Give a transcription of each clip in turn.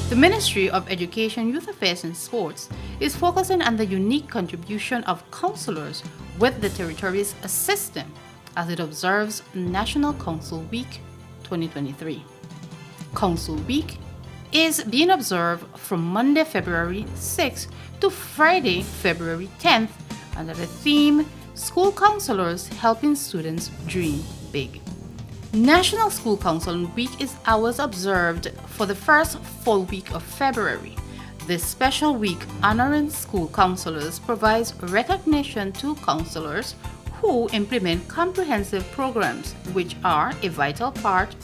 The Ministry of Education, Youth Affairs and Sports is focusing on the unique contribution of counselors with the territory's system as it observes National Council Week 2023. Council Week is being observed from Monday, February 6th to Friday, February 10th under the theme School Counselors Helping Students Dream Big. National School Counseling Week is always observed for the first full week of February. This special week honoring school counselors provides recognition to counselors who implement comprehensive programs which are a vital part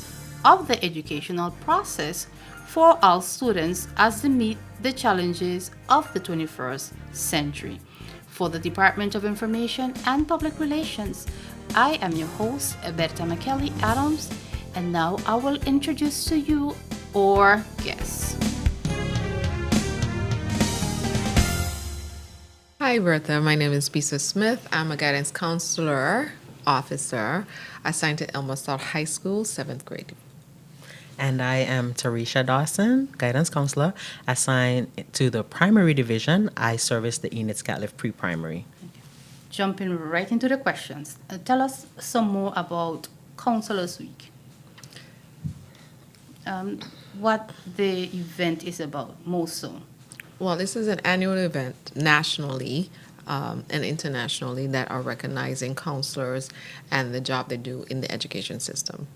of the educational process for all students as they meet the challenges of the 21st century. For the Department of Information and Public Relations, I am your host, Berta McKelly Adams, and now I will introduce to you our guests. Hi, Bertha. My name is Bisa Smith. I'm a guidance counselor officer assigned to Elma South High School, 7th grade. And I am Tarisha Dawson, guidance counselor, assigned to the primary division. I service the Enid Scatliff pre-primary. Jumping right into the questions, tell us some more about Counselors Week. What the event is about, most so. Well, this is an annual event nationally and internationally that are recognizing counselors and the job they do in the education system.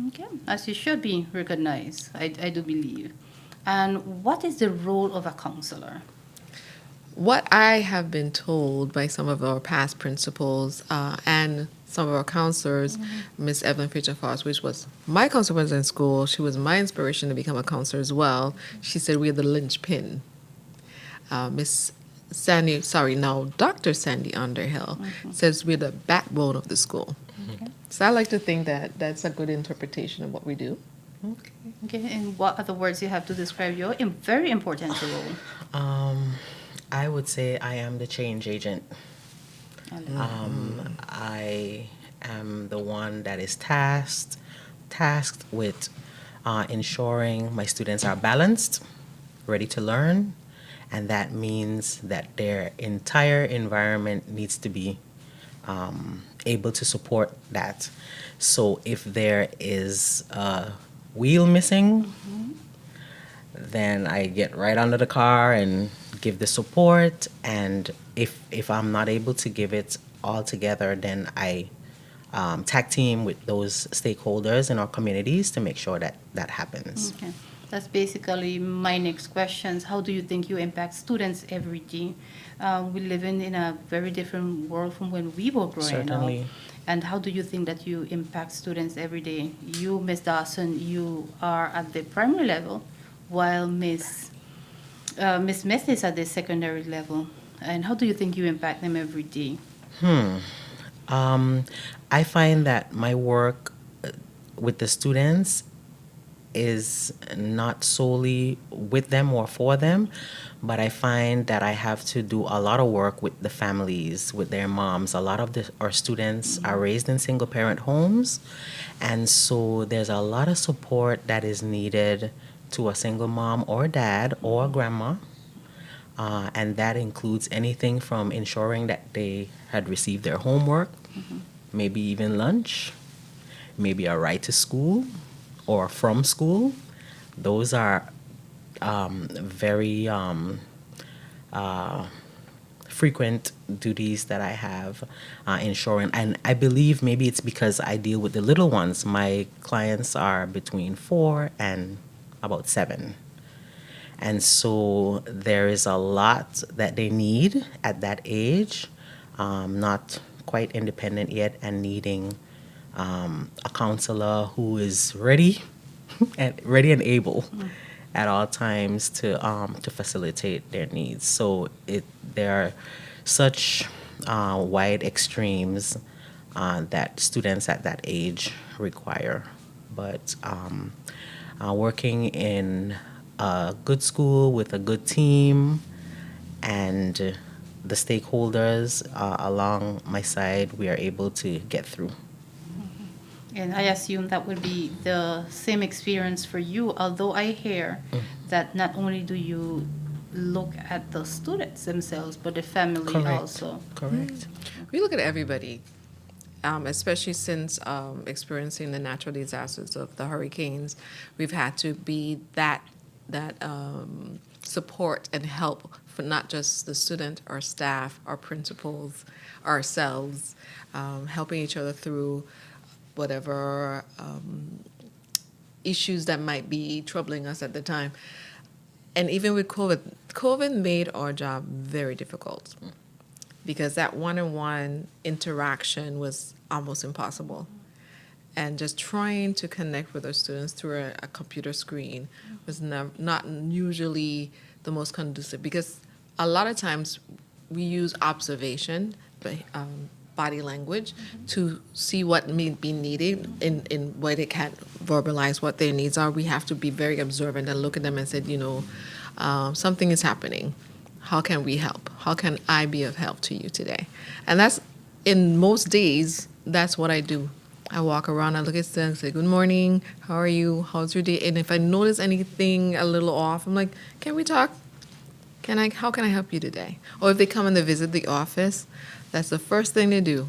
Okay, as you should be recognized, I do believe. And what is the role of a counselor? What I have been told by some of our past principals and some of our counselors, Miss Evelyn Fisher Foss, which was my counselor when I was in school, she was my inspiration to become a counselor as well. She said we're the linchpin. Dr. Sandy Underhill says we're the backbone of the school. Okay. So I like to think that that's a good interpretation of what we do. Okay, and what other words you have to describe your very important role? I would say I am the change agent. I am the one that is tasked with ensuring my students are balanced, ready to learn, and that means that their entire environment needs to be able to support that. So if there is a wheel missing, then I get right under the car and give the support. And if I'm not able to give it all together, then I tag team with those stakeholders in our communities to make sure that that happens. Okay, that's basically my next questions. How do you think you impact students every day? We live in a very different world from when we were growing Certainly. up. And how do you think that you impact students every day? You, Ms. Dawson, you are at the primary level, while Miss Smith is at the secondary level. And how do you think you impact them every day? I find that my work with the students is not solely with them or for them, but I find that I have to do a lot of work with the families, with their moms. A lot of our students are raised in single parent homes, and so there's a lot of support that is needed to a single mom or dad or grandma. And that includes anything from ensuring that they had received their homework, maybe even lunch, maybe a ride to school or from school. Those are very frequent duties that I have ensuring. And I believe maybe it's because I deal with the little ones. My clients are between 4 and about 7. And so there is a lot that they need at that age, not quite independent yet, and needing a counselor who is ready and able at all times to facilitate their needs. So there are such wide extremes that students at that age require. But working in a good school with a good team and the stakeholders along my side, we are able to get through. And I assume that would be the same experience for you, although I hear that not only do you look at the students themselves, but the family Correct. also. Correct. We look at everybody, especially since experiencing the natural disasters of the hurricanes. We've had to be that support and help for not just the student, our staff, our principals, ourselves, helping each other through whatever issues that might be troubling us at the time. And even with COVID made our job very difficult because that one-on-one interaction was almost impossible. And just trying to connect with our students through a computer screen was not usually the most conducive because a lot of times we use observation, body language, to see what may be needed in where they can't verbalize what their needs are. We have to be very observant and look at them and say, something is happening. How can we help? How can I be of help to you today? And that's, in most days, that's what I do. I walk around, I look at students, say, good morning, how are you? How's your day? And if I notice anything a little off, I'm like, can we talk? How can I help you today? Or if they come and they visit the office, that's the first thing they do.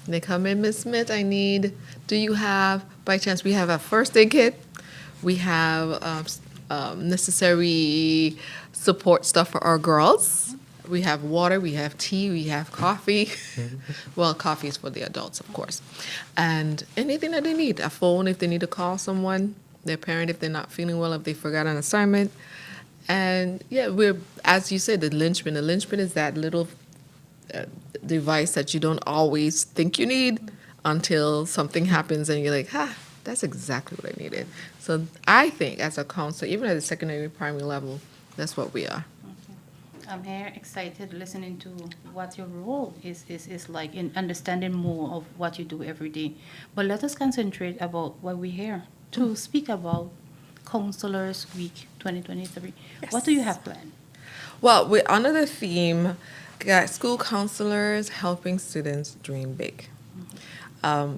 They come in, Miss Smith, do you have, by chance, we have a first aid kit. We have necessary support stuff for our girls. We have water, we have tea, we have coffee. Well, coffee is for the adults, of course. And anything that they need, a phone if they need to call someone, their parent if they're not feeling well, if they forgot an assignment. And yeah, we're, as you said, the linchpin. The linchpin is that little device that you don't always think you need until something happens and you're like, that's exactly what I needed. So I think as a counselor, even at the secondary primary level, that's what we are. I'm here excited listening to what your role is like in understanding more of what you do every day. But let us concentrate about what we're here to speak about Counselors Week 2023. Yes. What do you have planned? Well, we're under the theme, school counselors helping students dream big.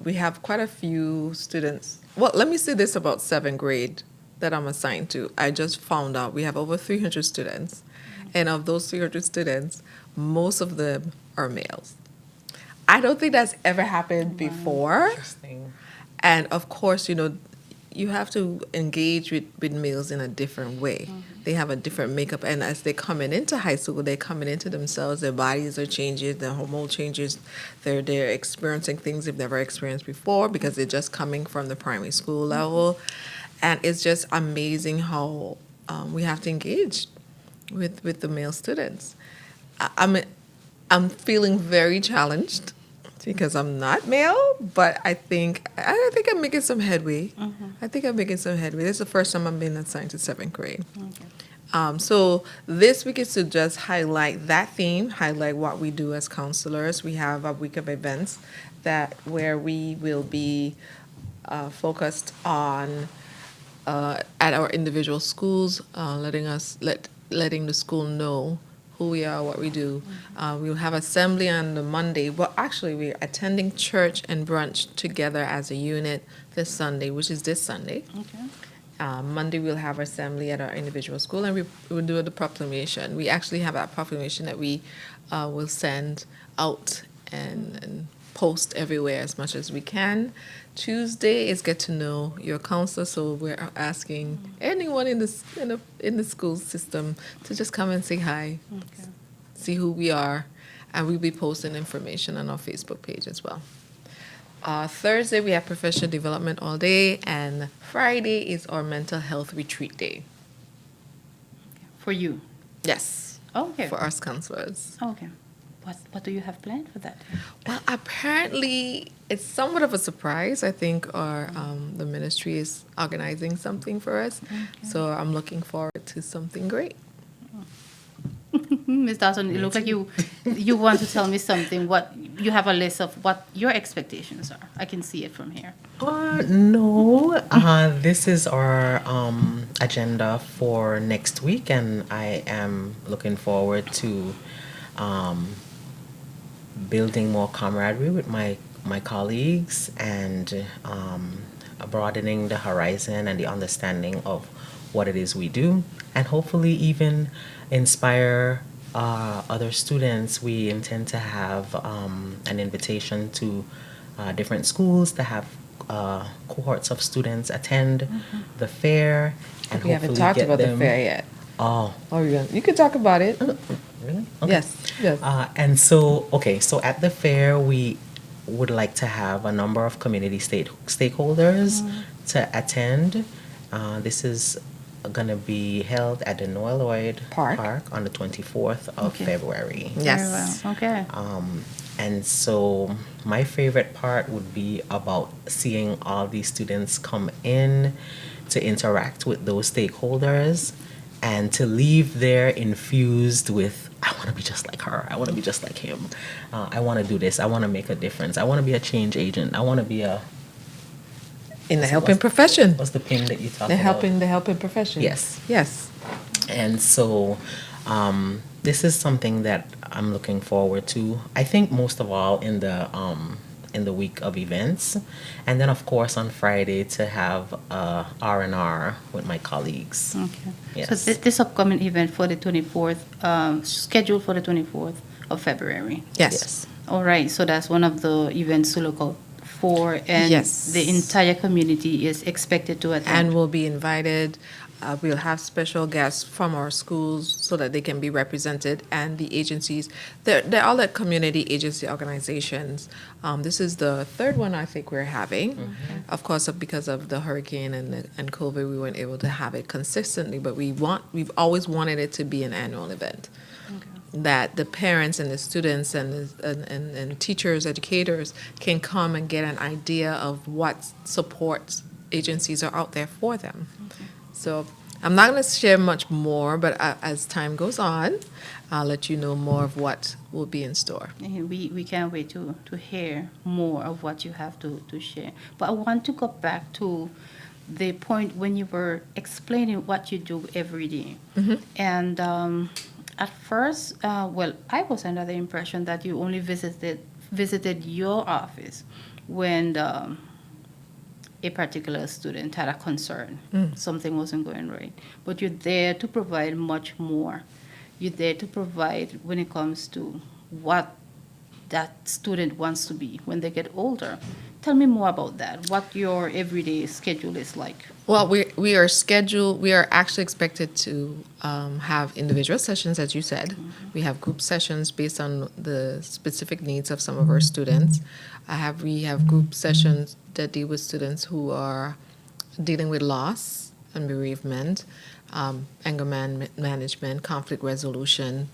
We have quite a few students. Well, let me say this about 7th grade that I'm assigned to. I just found out we have over 300 students. And of those 300 students, most of them are males. I don't think that's ever happened before. Interesting. And of course, you have to engage with males in a different way. They have a different makeup. And as they're coming into high school, they're coming into themselves. Their bodies are changing. Their hormone changes. They're experiencing things they've never experienced before because they're just coming from the primary school level. And it's just amazing how we have to engage with the male students. I'm feeling very challenged because I'm not male, but I think I'm making some headway. I think I'm making some headway. This is the first time I'm being assigned to 7th grade. Okay. So this week is to just highlight that theme, highlight what we do as counselors. We have a week of events where we will be focused on at our individual schools, letting the school know who we are, what we do. We'll have assembly on the Monday. Well, actually, we're attending church and brunch together as a unit this Sunday, which is this Sunday. Okay. Monday, we'll have assembly at our individual school, and we will do the proclamation. We actually have a proclamation that we will send out and post everywhere as much as we can. Tuesday is get to know your counselor, so we're asking anyone in the school system to just come and say hi, see who we are, and we'll be posting information on our Facebook page as well. Thursday we have professional development all day, and Friday is our mental health retreat day. For you? Yes. Okay. For us counselors. Okay. What do you have planned for that? Well, apparently it's somewhat of a surprise. I think the ministry is organizing something for us, so I'm looking forward to something great. Ms. Dawson, it looks like you want to tell me something. What you have a list of what your expectations are. I can see it from here. No. This is our agenda for next week, and I am looking forward to building more camaraderie with my colleagues and broadening the horizon and the understanding of what it is we do, and hopefully even inspire other students. We intend to have an invitation to different schools to have cohorts of students attend the fair, and We haven't hopefully talked get about the them. fair yet. Oh, Oh, you can talk about it. really? Okay. Yes, yes. And so, okay, so at the fair, we would like to have a number of community stakeholders to attend. This is going to be held at the Noel Lloyd Park. on the 24th of Okay. February. Yes. Very well. Okay. And so my favorite part would be about seeing all these students come in to interact with those stakeholders and to leave there infused with, I want to be just like her. I want to be just like him. I want to do this. I want to make a difference. I want to be a change agent. I want to be a, In the helping profession. what's the pin that you talk The about? helping profession. Yes. Yes. And so this is something that I'm looking forward to. I think most of all in the week of events, and then of course on Friday to have R&R with my colleagues. Okay. Yes. So this upcoming event for the 24th, scheduled for the 24th of February. Yes. All right. So that's one of the events to look out for, and Yes. the entire community is expected to attend. And we'll be invited. We'll have special guests from our schools so that they can be represented, and the agencies. They're all the community agency organizations. This is the third one I think we're having. Of course, because of the hurricane and COVID, we weren't able to have it consistently. But we've always wanted it to be an annual event. That the parents and the students and teachers, educators can come and get an idea of what support agencies are out there for them. So I'm not going to share much more, but as time goes on, I'll let you know more of what will be in store. And we can't wait to hear more of what you have to share. But I want to go back to the point when you were explaining what you do every day. And at first, well, I was under the impression that you only visited your office when a particular student had a concern, something wasn't going right. But you're there to provide much more. You're there to provide when it comes to what that student wants to be when they get older. Tell me more about that, what your everyday schedule is like. Well, we are actually expected to have individual sessions, as you said. We have group sessions based on the specific needs of some of our students. We have group sessions that deal with students who are dealing with loss and bereavement, anger management, conflict resolution.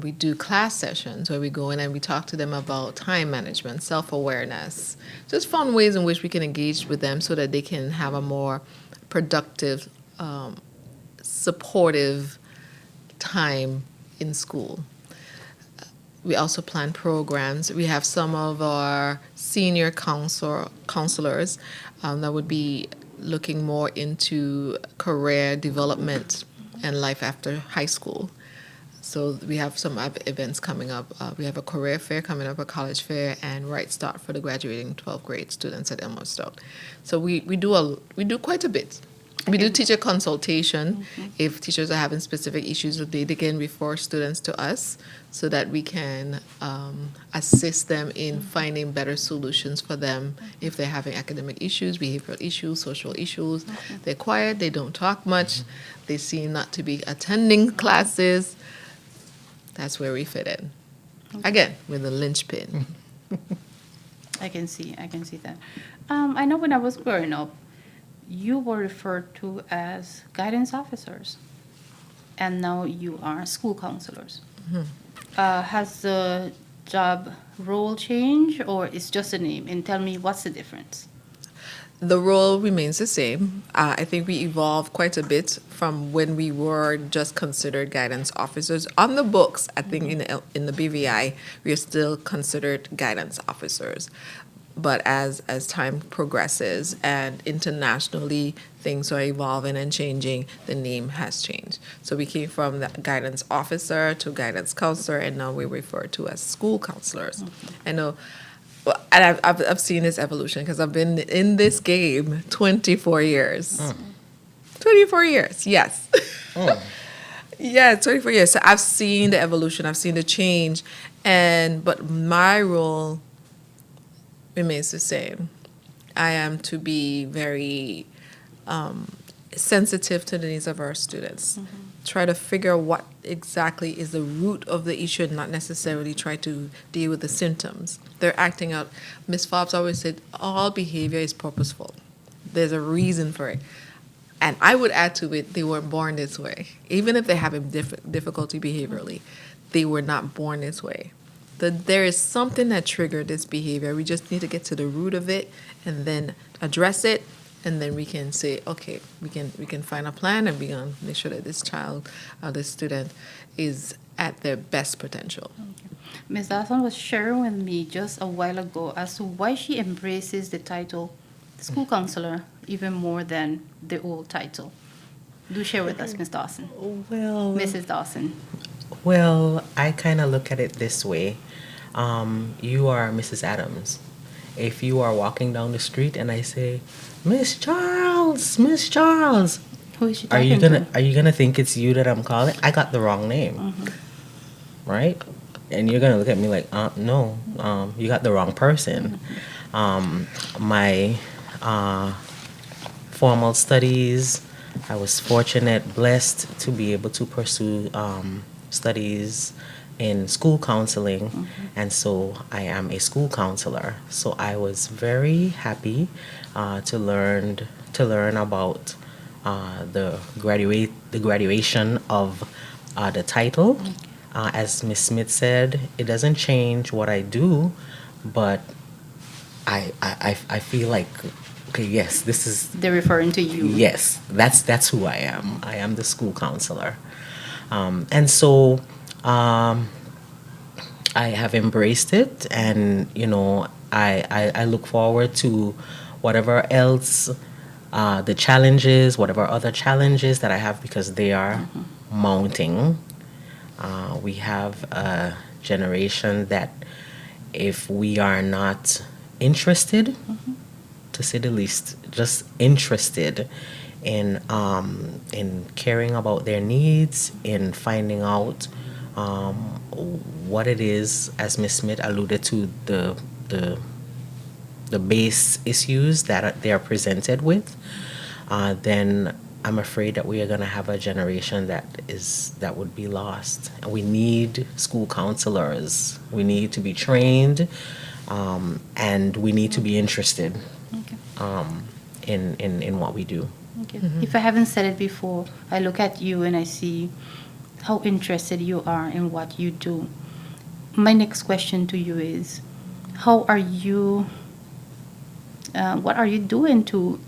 We do class sessions where we go in and we talk to them about time management, self-awareness, just fun ways in which we can engage with them so that they can have a more productive, supportive time in school. We also plan programs. We have some of our senior counselors that would be looking more into career development and life after high school. So we have some events coming up. We have a career fair coming up, a college fair, and Right Start for the graduating 12th grade students at Elmhurst Stout. So we do quite a bit. We do teacher consultation. If teachers are having specific issues, they can refer students to us so that we can assist them in finding better solutions for them if they're having academic issues, behavioral issues, social issues. They're quiet, they don't talk much, they seem not to be attending classes. That's where we fit in. Again, with a linchpin. I can see that. I know when I was growing up, you were referred to as guidance officers, and now you are school counselors. Has the job role changed, or it's just a name? And tell me, what's the difference? The role remains the same. I think we evolved quite a bit from when we were just considered guidance officers. On the books, I think in the BVI, we are still considered guidance officers. But as time progresses and internationally things are evolving and changing, the name has changed. So we came from the guidance officer to guidance counselor, and now we're referred to as school counselors. I know. Well, and I've seen this evolution because I've been in this game 24 years. 24 years, yes. Yeah, 24 years. So I've seen the evolution, I've seen the change, but my role remains the same. I am to be very sensitive to the needs of our students. Try to figure out what exactly is the root of the issue and not necessarily try to deal with the symptoms. They're acting out. Miss Fobbs always said all behavior is purposeful. There's a reason for it. And I would add to it, they weren't born this way. Even if they have a difficulty behaviorally, they were not born this way. There is something that triggered this behavior. We just need to get to the root of it and then address it, and then we can say, okay, we can find a plan, and we can make sure that this child, this student, is at their best potential. Ms. Dawson was sharing with me just a while ago as to why she embraces the title school counselor even more than the old title. Do share with us, Ms. Dawson. Well, Mrs. Dawson. Well, I kind of look at it this way. You are Mrs. Adams. If you are walking down the street and I say, Miss Charles, Miss Charles, Who is she are you talking gonna are you gonna think it's you that I'm calling? I got the wrong name, right? And you're gonna look at me like, no, you got the wrong person. My formal studies, I was fortunate, blessed to be able to pursue studies in school counseling, and so I am a school counselor. So I was very happy to learn about the graduation of the title. As Miss Smith said, it doesn't change what I do, but I feel like, okay, yes, this is. They're referring to you. Yes, that's who I am. I am the school counselor, and so I have embraced it, and I look forward to whatever else the challenges, whatever other challenges that I have, because they are mounting. We have a generation that, if we are not interested, to say the least, just interested in caring about their needs, in finding out what it is, as Ms. Smith alluded to, the base issues that they are presented with, then I'm afraid that we are going to have a generation that would be lost. And we need school counselors. We need to be trained, and we need to be interested in what we do. Okay. If I haven't said it before, I look at you and I see how interested you are in what you do. My next question to you is, what are you doing to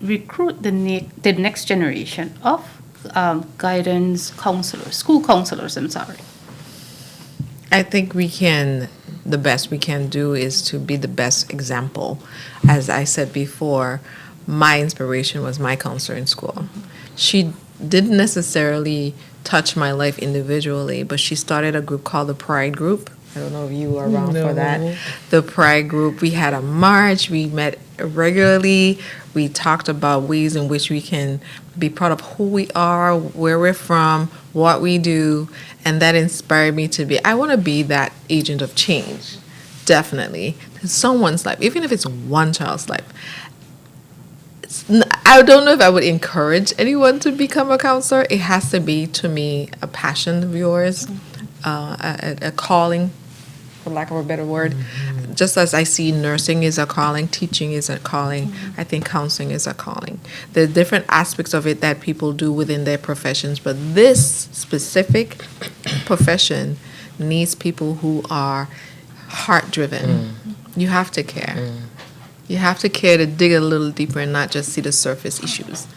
recruit the next generation of guidance counselors, school counselors, I'm sorry? I think the best we can do is to be the best example. As I said before, my inspiration was my counselor in school. She didn't necessarily touch my life individually, but she started a group called the Pride Group. I don't know if you were around for that. The Pride Group, we had a march, we met regularly, we talked about ways in which we can be proud of who we are, where we're from, what we do, and that inspired me I want to be that agent of change, definitely, in someone's life, even if it's one child's life. I don't know if I would encourage anyone to become a counselor. It has to be, to me, a passion of yours, a calling, for lack of a better word. Just as I see nursing is a calling, teaching is a calling, I think counseling is a calling. There are different aspects of it that people do within their professions, but this specific profession needs people who are heart-driven. You have to care. You have to care to dig a little deeper and not just see the surface issues.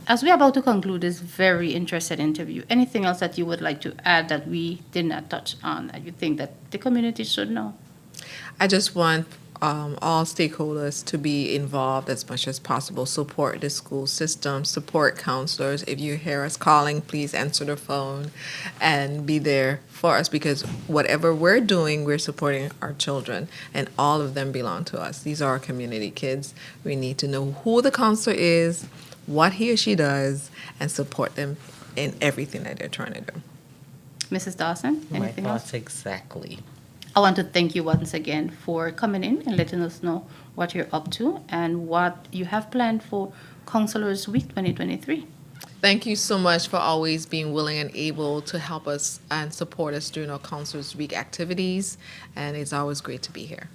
As we're about to conclude this very interesting interview, anything else that you would like to add that we did not touch on that you think that the community should know? I just want all stakeholders to be involved as much as possible. Support the school system, support counselors. If you hear us calling, please answer the phone and be there for us, because whatever we're doing, we're supporting our children, and all of them belong to us. These are our community kids. We need to know who the counselor is, what he or she does and support them in everything that they're trying to do. Mrs. Dawson, My anything else? thoughts exactly. I want to thank you once again for coming in and letting us know what you're up to and what you have planned for Counselors Week 2023. Thank you so much for always being willing and able to help us and support us during our Counselors Week activities. And it's always great to be here.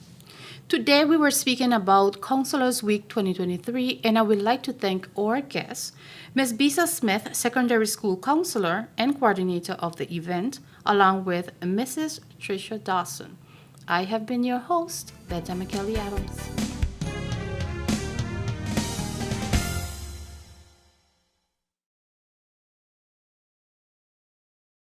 Today we were speaking about Counselors Week 2023, and I would like to thank our guests, Ms. Bisa Smith, Secondary School Counselor and Coordinator of the event, along with Mrs. Tricia Dawson. I have been your host, Betty McKelly Adams.